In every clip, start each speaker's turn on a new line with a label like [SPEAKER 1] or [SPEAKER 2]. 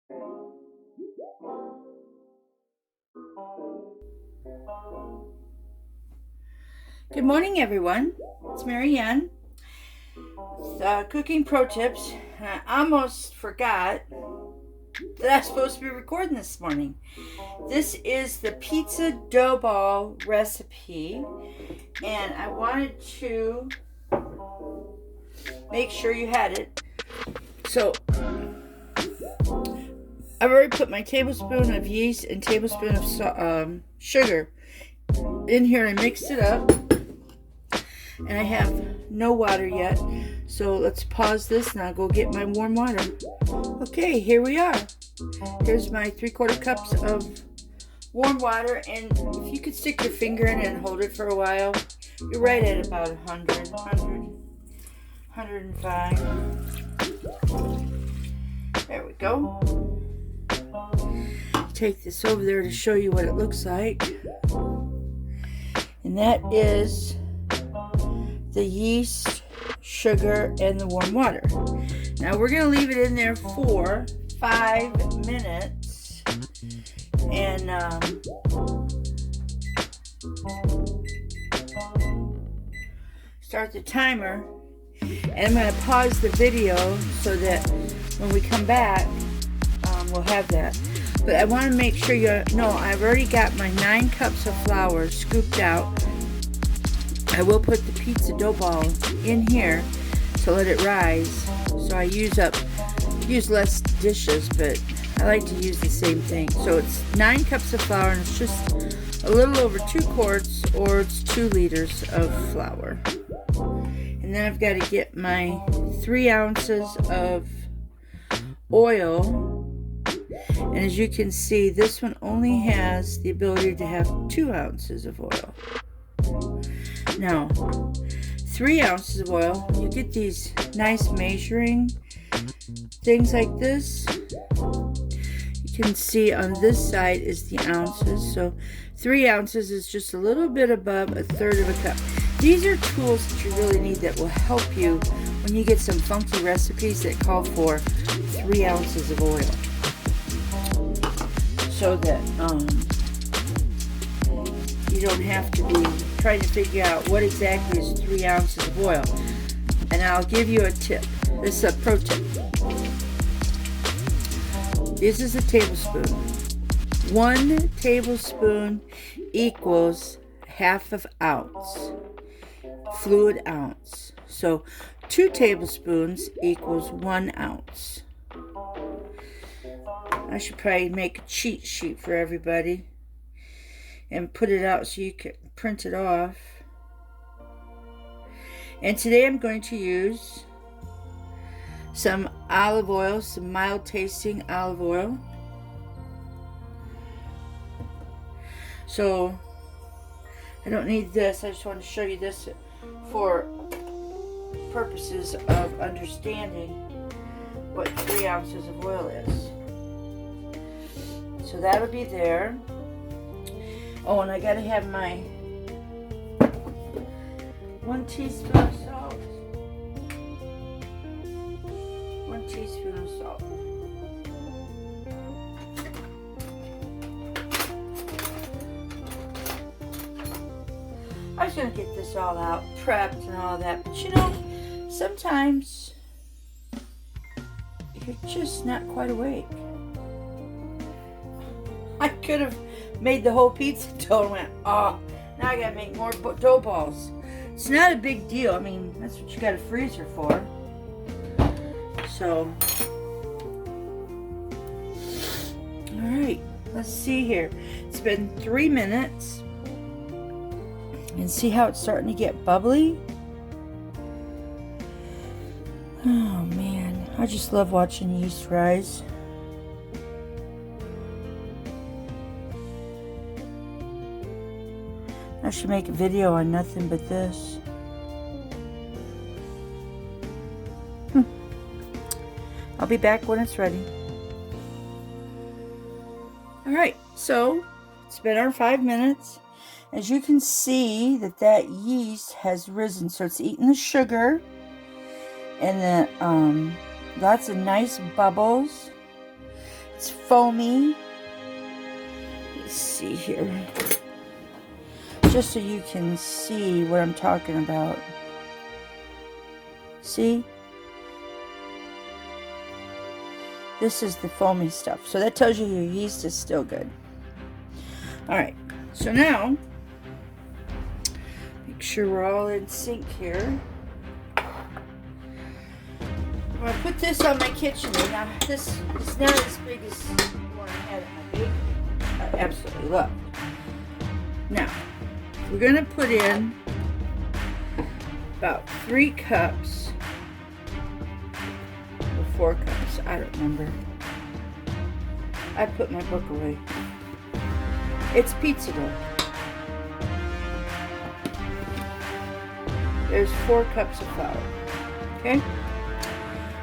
[SPEAKER 1] Good morning, everyone. It's Marianne. Cooking Pro Tips. I almost forgot that I was supposed to be recording this morning. This is the pizza dough ball recipe, and I wanted to make sure you had it. So I've already put my tablespoon of yeast and tablespoon of sugar in here and mixed it up. And I have no water yet, so let's pause this and I'll go get my warm water. Okay, here we are. Here's my 3/4 cups of warm water, and if you could stick your finger in it and hold it for a while, you're right at about 105. There we go. Take this over there to show you what it looks like. And that is the yeast, sugar, and the warm water. Now we're going to leave it in there for 5 minutes and start the timer. And I'm going to pause the video so that when we come back, we'll have that. But I want to make sure you know I've already got my 9 cups of flour scooped out. I will put the pizza dough ball in here to let it rise. So I use less dishes, but I like to use the same thing. So it's 9 cups of flour, and it's just a little over 2 quarts, or it's 2 liters of flour. And then I've got to get my 3 ounces of oil. And as you can see, this one only has the ability to have 2 ounces of oil. Now, 3 ounces of oil, you get these nice measuring things like this. You can see on this side is the ounces. So 3 ounces is just a little bit above 1/3 of a cup. These are tools that you really need that will help you when you get some funky recipes that call for 3 ounces of oil. So that you don't have to be trying to figure out what exactly is 3 ounces of oil. And I'll give you a tip. This is a pro tip. This is a tablespoon. 1 tablespoon equals 1/2 ounce. Fluid ounce. So 2 tablespoons equals 1 ounce. I should probably make a cheat sheet for everybody and put it out so you can print it off. And today I'm going to use some olive oil, some mild tasting olive oil. So I don't need this. I just want to show you this for purposes of understanding what 3 ounces of oil is. So that'll be there. Oh, and I gotta have my 1 teaspoon of salt. 1 teaspoon of salt. I was gonna get this all out, prepped and all that, but you know, sometimes you're just not quite awake. I could have made the whole pizza dough and went, oh, now I gotta make more dough balls. It's not a big deal. I mean, that's what you got a freezer for. So, alright, let's see here. It's been 3 minutes. And see how it's starting to get bubbly? Oh man, I just love watching yeast rise. I should make a video on nothing but this. I'll be back when it's ready. Alright, so it's been our 5 minutes. As you can see that yeast has risen. So it's eaten the sugar. And then lots of nice bubbles. It's foamy. Let's see here. Just so you can see what I'm talking about. See? This is the foamy stuff. So that tells you your yeast is still good. Alright, so now, make sure we're all in sync here. I'm going to put this on my KitchenAid. Now, this is not as big as the one I had at my bakery. I absolutely love. Now, we're going to put in about 3 cups or 4 cups. I don't remember. I put my book away. It's pizza dough. There's 4 cups of flour. Okay?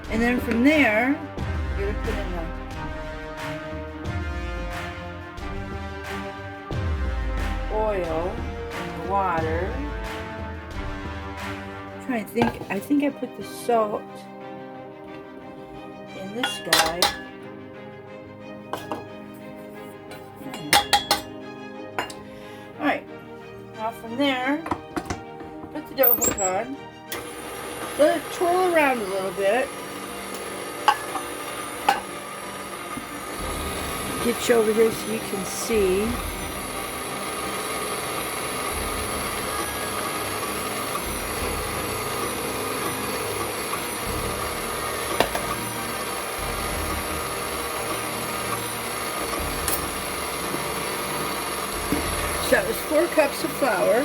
[SPEAKER 1] And then from there, you're going to put in the oil and the water. I'm trying to think. I think I put the salt in this guy. Alright. Now from there, put the dough hook on. Let it twirl around a little bit. Get you over here so you can see. So that was 4 cups of flour.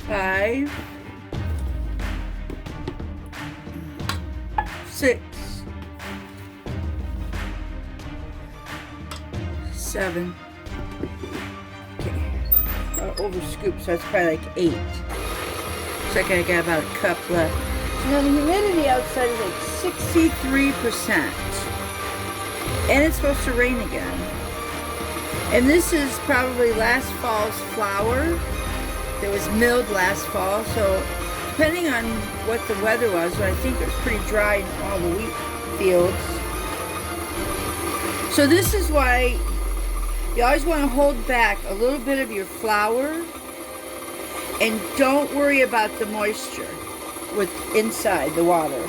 [SPEAKER 1] Five, 6, 7. Okay, over scoop, so that's probably like 8. Looks like I got about a cup left. So now the humidity outside is like 63%, and it's supposed to rain again. And this is probably last fall's flour. It was milled last fall, so depending on what the weather was, I think it was pretty dry in all the wheat fields. So this is why you always want to hold back a little bit of your flour, and don't worry about the moisture with inside the water.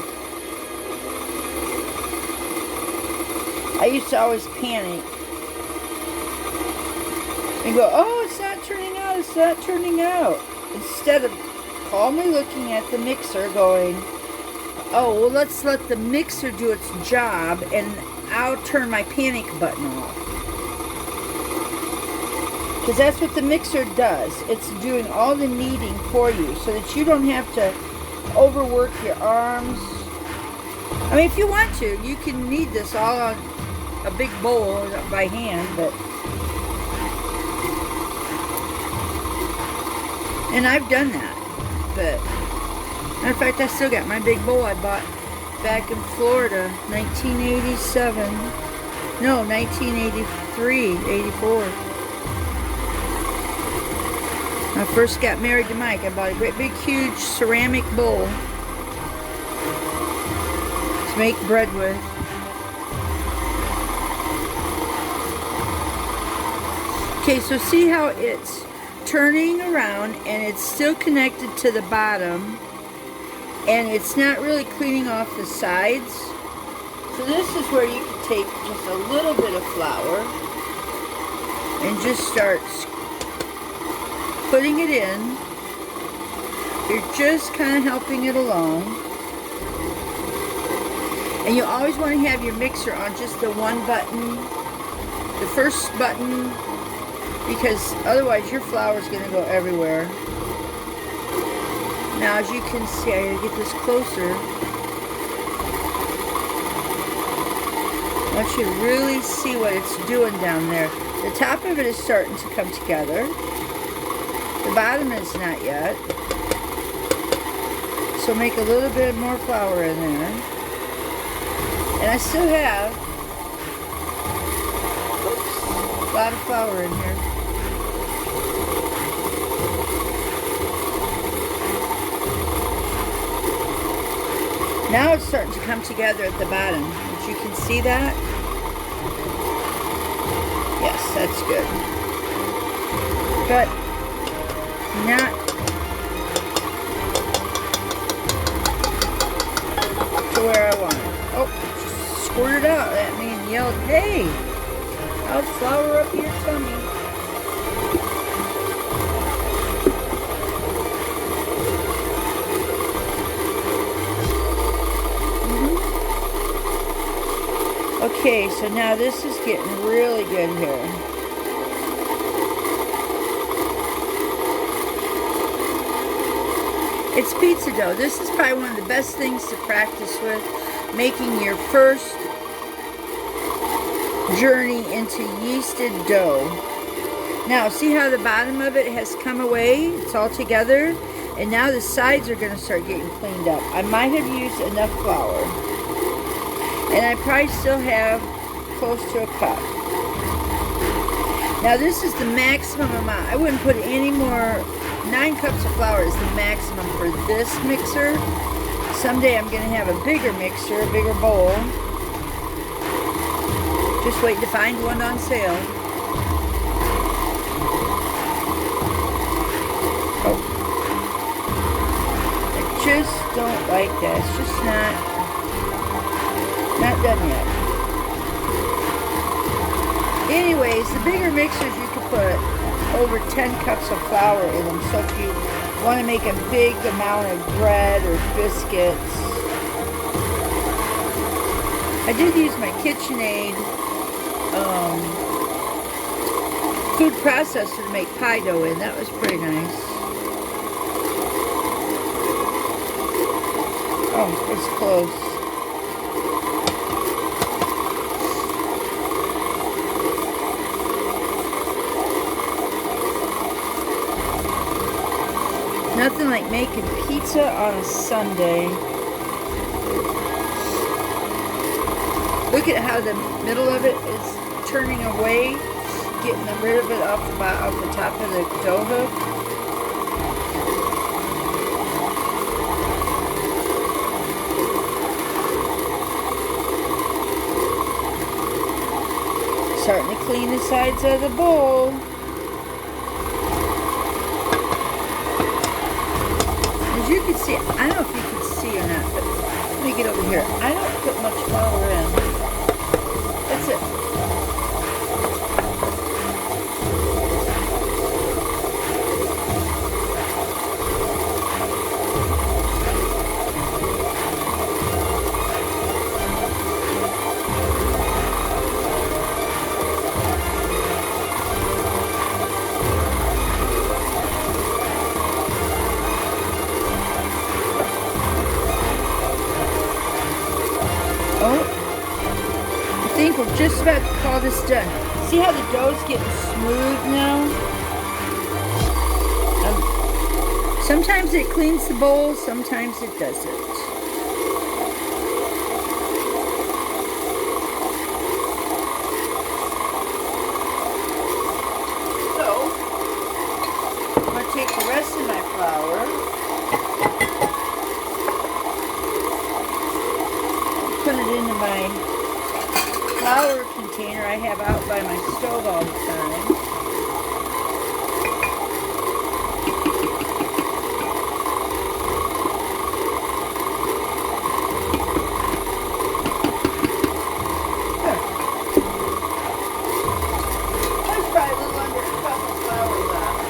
[SPEAKER 1] I used to always panic and go, oh, it's not turning out, it's not turning out. Instead of calmly looking at the mixer going, oh, well, let's let the mixer do its job and I'll turn my panic button off. Because that's what the mixer does. It's doing all the kneading for you so that you don't have to overwork your arms. I mean, if you want to, you can knead this all on a big bowl by hand, but... And I've done that, but matter of fact, I still got my big bowl I bought back in Florida, 1987. No, 1983, 84. When I first got married to Mike, I bought a great big huge ceramic bowl to make bread with. Okay, so see how it's turning around and it's still connected to the bottom and it's not really cleaning off the sides. So this is where you can take just a little bit of flour and just start putting it in. You're just kind of helping it along, and you always want to have your mixer on just the one button, the first button, because otherwise your flour is going to go everywhere. Now, as you can see, I gotta get this closer. I want you to really see what it's doing down there. The top of it is starting to come together. The bottom is not yet. So make a little bit more flour in there. And I still have lot of flour in here. Now it's starting to come together at the bottom. But you can see that? Yes, that's good. But not to where I want it. Oh, just squirted out at me and yelled, "Hey, I'll flour up your tummy." Okay, so now this is getting really good here. It's pizza dough. This is probably one of the best things to practice with, making your first journey into yeasted dough. Now, see how the bottom of it has come away? It's all together. And now the sides are going to start getting cleaned up. I might have used enough flour. And I probably still have close to a cup. Now this is the maximum amount. I wouldn't put any more. 9 cups of flour is the maximum for this mixer. Someday I'm going to have a bigger mixer, a bigger bowl. Just waiting to find one on sale. Oh. I just don't like that. It's just not done yet. Anyways, the bigger mixers you can put over 10 cups of flour in them. So if you want to make a big amount of bread or biscuits. I did use my KitchenAid food processor to make pie dough in. That was pretty nice. Oh, it's close. Nothing like making pizza on a Sunday. Look at how the middle of it is turning away, getting rid of it off the top of the dough hook. Starting to clean the sides of the bowl. You can see, I don't know if you can see or not, but let me get over here. I don't put much flour in. That's it. I think we're just about to call this done. See how the dough's getting smooth now? Sometimes it cleans the bowl, sometimes it doesn't. So, I'm going to take the rest of my flour. Put it into my flour container I have out by my stove all the time. There's probably a little under a cup of flour left.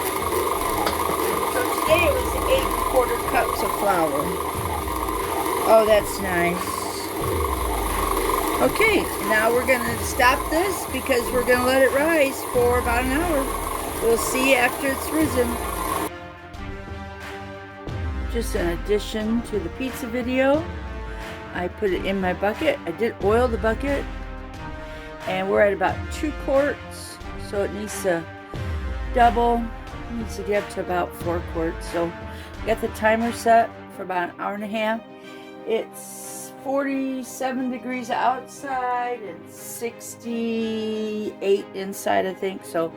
[SPEAKER 1] So today it was 8 1/4 cups of flour. Oh, that's nice. Okay, now we're going to stop this because we're going to let it rise for about an hour. We'll see after it's risen. Just an addition to the pizza video. I put it in my bucket. I did oil the bucket. And we're at about 2 quarts. So it needs to double. It needs to get up to about 4 quarts. So I got the timer set for about an hour and a half. It's 47 degrees outside and 68 inside, I think. So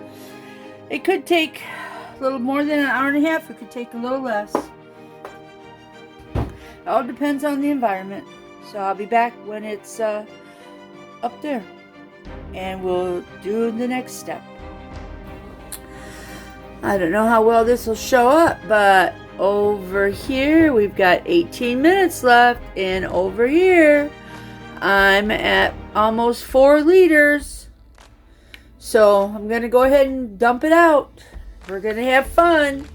[SPEAKER 1] it could take a little more than an hour and a half. It could take a little less. It all depends on the environment. So I'll be back when it's up there. And we'll do the next step. I don't know how well this will show up, but over here we've got 18 minutes left, and over here I'm at almost 4 liters. So I'm gonna go ahead and dump it out. We're gonna have fun.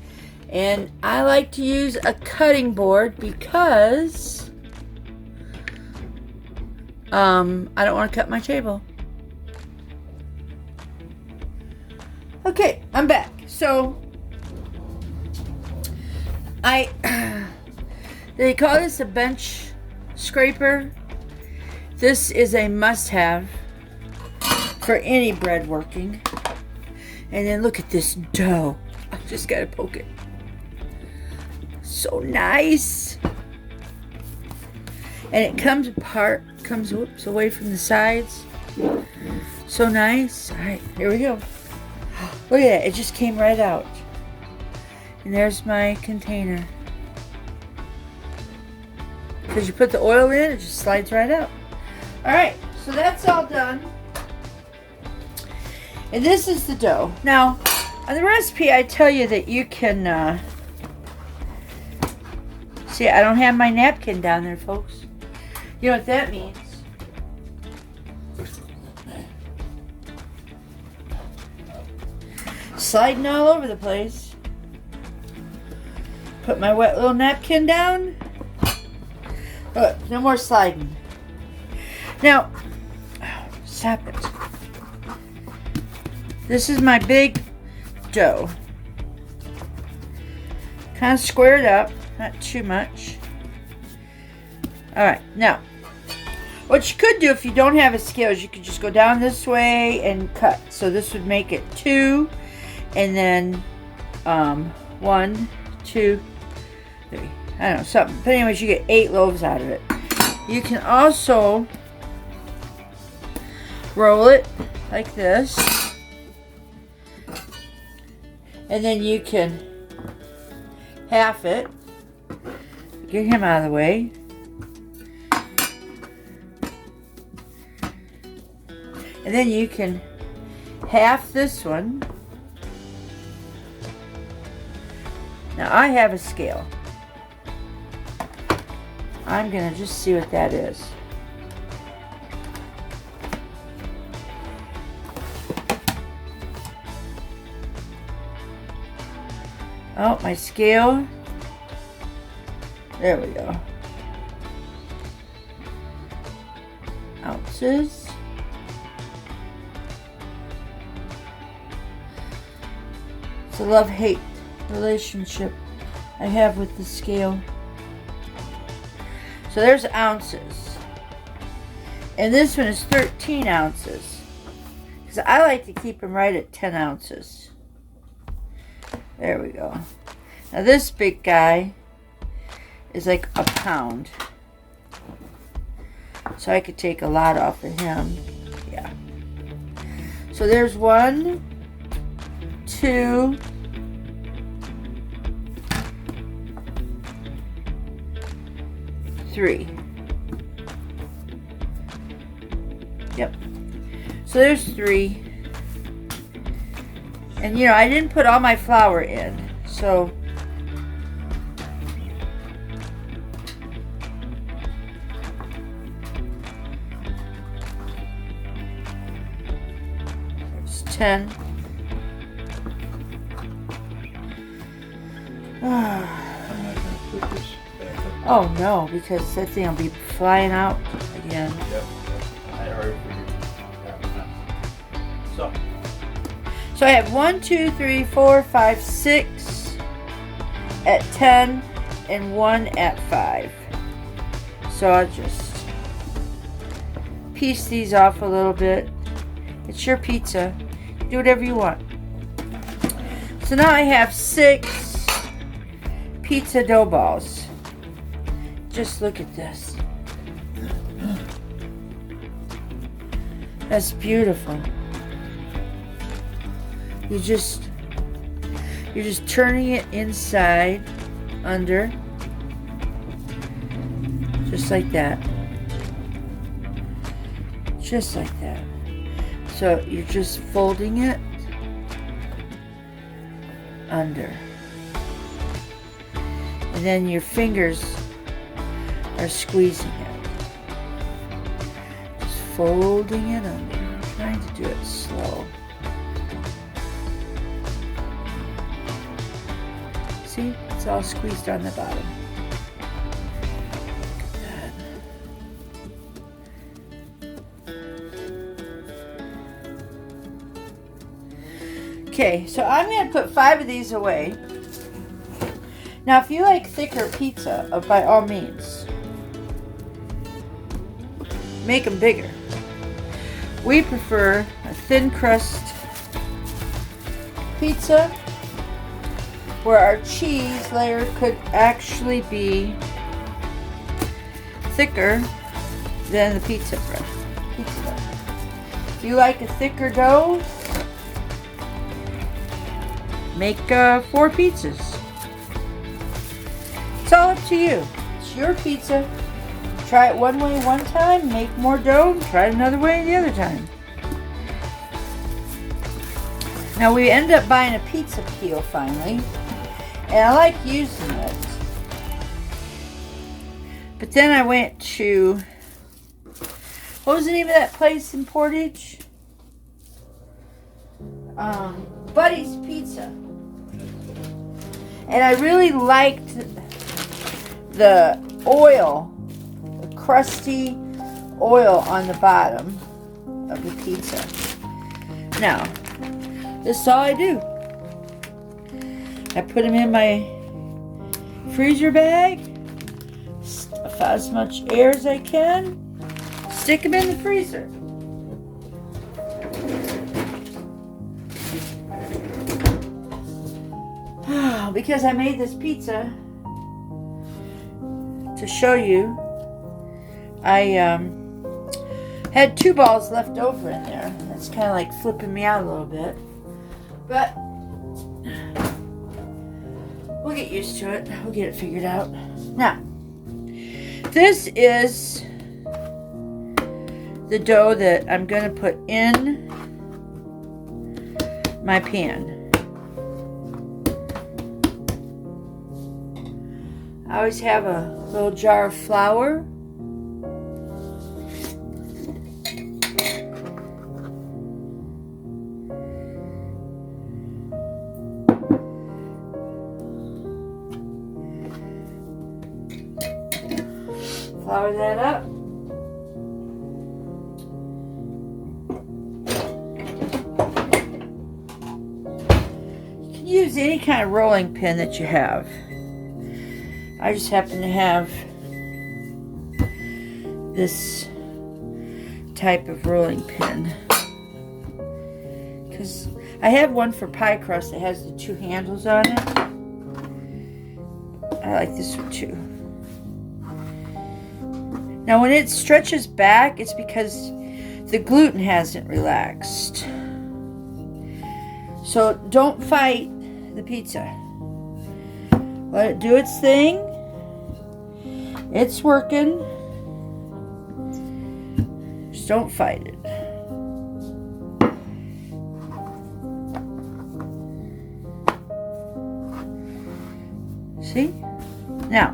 [SPEAKER 1] And I like to use a cutting board because I don't want to cut my table. Okay, I'm back. So they call this a bench scraper. This is a must-have for any bread working. And then look at this dough. I just gotta poke it. So nice. And it comes apart, comes away from the sides. So nice. All right, here we go. Look at that, it just came right out. And there's my container. Because you put the oil in, it just slides right out. Alright, so that's all done. And this is the dough. Now, on the recipe, I tell you that you can, see, I don't have my napkin down there, folks. You know what that means? Sliding all over the place. Put my wet little napkin down. Look, no more sliding. Now, stop it. This is my big dough. Kind of squared up, not too much. Alright, now, what you could do if you don't have a scale is you could just go down this way and cut. So this would make it 2, and then 1, 2, 3. I don't know, something. But anyways, you get 8 loaves out of it. You can also roll it like this. And then you can half it. Get him out of the way. And then you can half this one. Now I have a scale. I'm gonna just see what that is. Oh, my scale. There we go. Ounces. It's a love-hate relationship I have with the scale. So there's ounces. And this one is 13 ounces. Because I like to keep them right at 10 ounces. There we go. Now this big guy is like a pound. So I could take a lot off of him. Yeah. So there's 1, 2, 3. Yep. So there's 3. And you know, I didn't put all my flour in. So there's 10. Oh no, because that thing will be flying out again.
[SPEAKER 2] Yep. I already figured that one out.
[SPEAKER 1] So I have 1, 2, 3, 4, 5, 6 at 10 and 1 at 5. So I'll just piece these off a little bit. It's your pizza. Do whatever you want. So now I have 6 pizza dough balls. Just look at this. That's beautiful. You're just turning it inside, under, just like that. Just like that. So you're just folding it under. And then your fingers are squeezing it. Just folding it under. I'm trying to do it slow. See? It's all squeezed on the bottom. Look at that. Okay, so I'm going to put 5 of these away. Now, if you like thicker pizza, by all means, make them bigger. We prefer a thin crust pizza where our cheese layer could actually be thicker than the pizza dough. If you like a thicker dough, make 4 pizzas. It's all up to you. It's your pizza. Try it one way one time, make more dough, try it another way the other time. Now we end up buying a pizza peel finally, and I like using it. But then I went to, what was the name of that place in Portage? Buddy's Pizza. And I really liked the oil, the crusty oil on the bottom of the pizza. Now, this is all I do. I put them in my freezer bag, stuff out as much air as I can, stick them in the freezer. Because I made this pizza to show you, I had 2 balls left over in there. That's kind of like flipping me out a little bit, but we'll get used to it. We'll get it figured out. Now, this is the dough that I'm going to put in my pan. I always have a little jar of flour. Flour that up. You can use any kind of rolling pin that you have. I just happen to have this type of rolling pin because I have one for pie crust that has the 2 handles on it. I like this one too. Now when it stretches back, it's because the gluten hasn't relaxed. So don't fight the pizza. Let it do its thing. It's working. Just don't fight it. See? Now,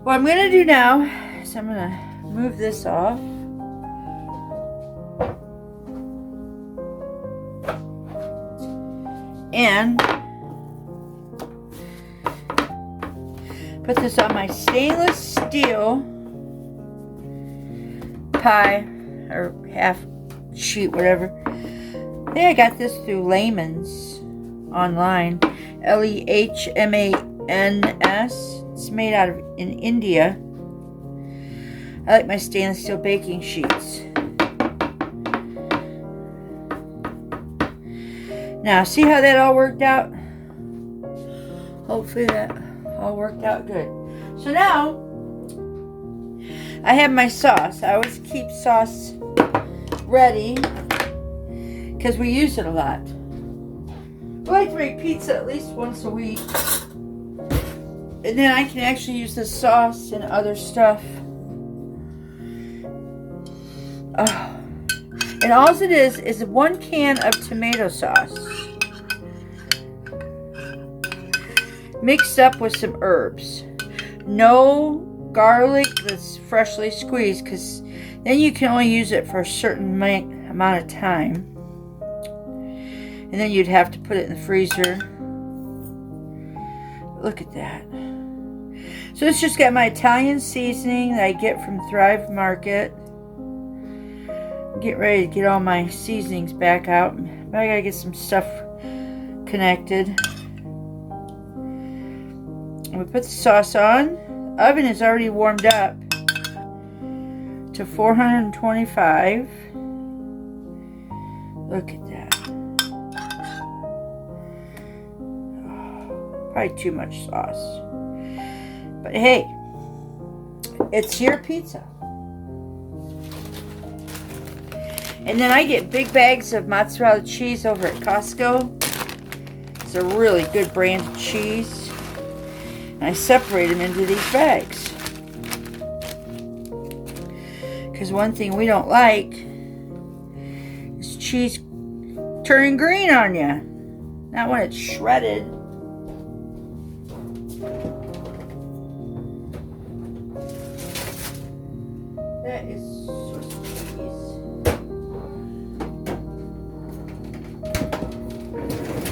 [SPEAKER 1] what I'm going to do now is I'm going to move this off. And put this on my stainless steel pie, or half sheet, whatever. I think I got this through Layman's online. Lehmans. It's made out of in India. I like my stainless steel baking sheets. Now, see how that all worked out? Hopefully that all worked out good. So now, I have my sauce. I always keep sauce ready because we use it a lot. I like to make pizza at least once a week. And then I can actually use this sauce and other stuff. Oh. And all it is 1 can of tomato sauce mixed up with some herbs. No garlic that's freshly squeezed, because then you can only use it for a certain amount of time. And then you'd have to put it in the freezer. Look at that. So it's just got my Italian seasoning that I get from Thrive Market. Get ready to get all my seasonings back out. But I gotta get some stuff connected. We put the sauce on. Oven is already warmed up to 425. Look at that. Oh, probably too much sauce. But hey, it's your pizza. And then I get big bags of mozzarella cheese over at Costco. It's a really good brand of cheese. And I separate them into these bags. Because one thing we don't like is cheese turning green on you. Not when it's shredded. That is Swiss cheese.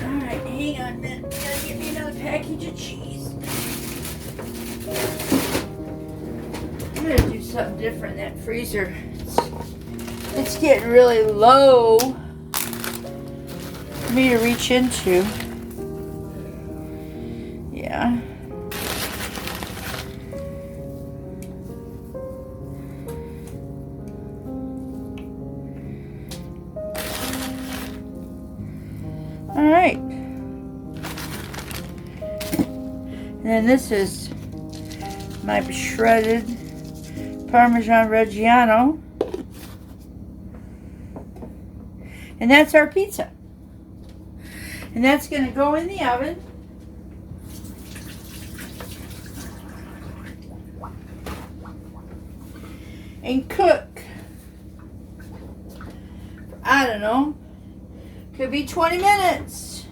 [SPEAKER 1] Alright, hang on a minute. Gotta get me another package of cheese. I'm gonna do something different in that freezer. It's getting really low for me to reach into. Yeah. All right. And then this is my shredded Parmesan Reggiano. And that's our pizza. And that's going to go in the oven. And cook. I don't know. Could be 20 minutes.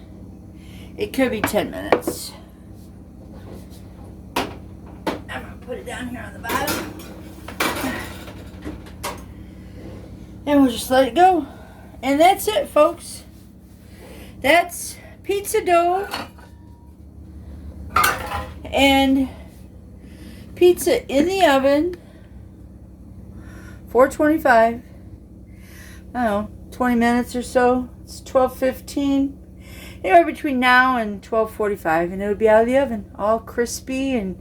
[SPEAKER 1] It could be 10 minutes. I'm going to put it down here on the bottom. And we'll just let it go. And that's it, folks. That's pizza dough and pizza in the oven. 425. I don't know, 20 minutes or so. It's 12:15. Anywhere between now and 12:45, and it'll be out of the oven, all crispy and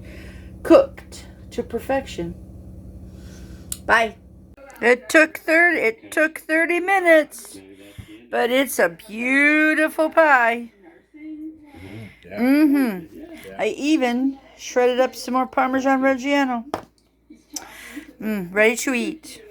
[SPEAKER 1] cooked to perfection. Bye. It took 30 minutes, but it's a beautiful pie. I even shredded up some more Parmesan Reggiano. Ready to eat.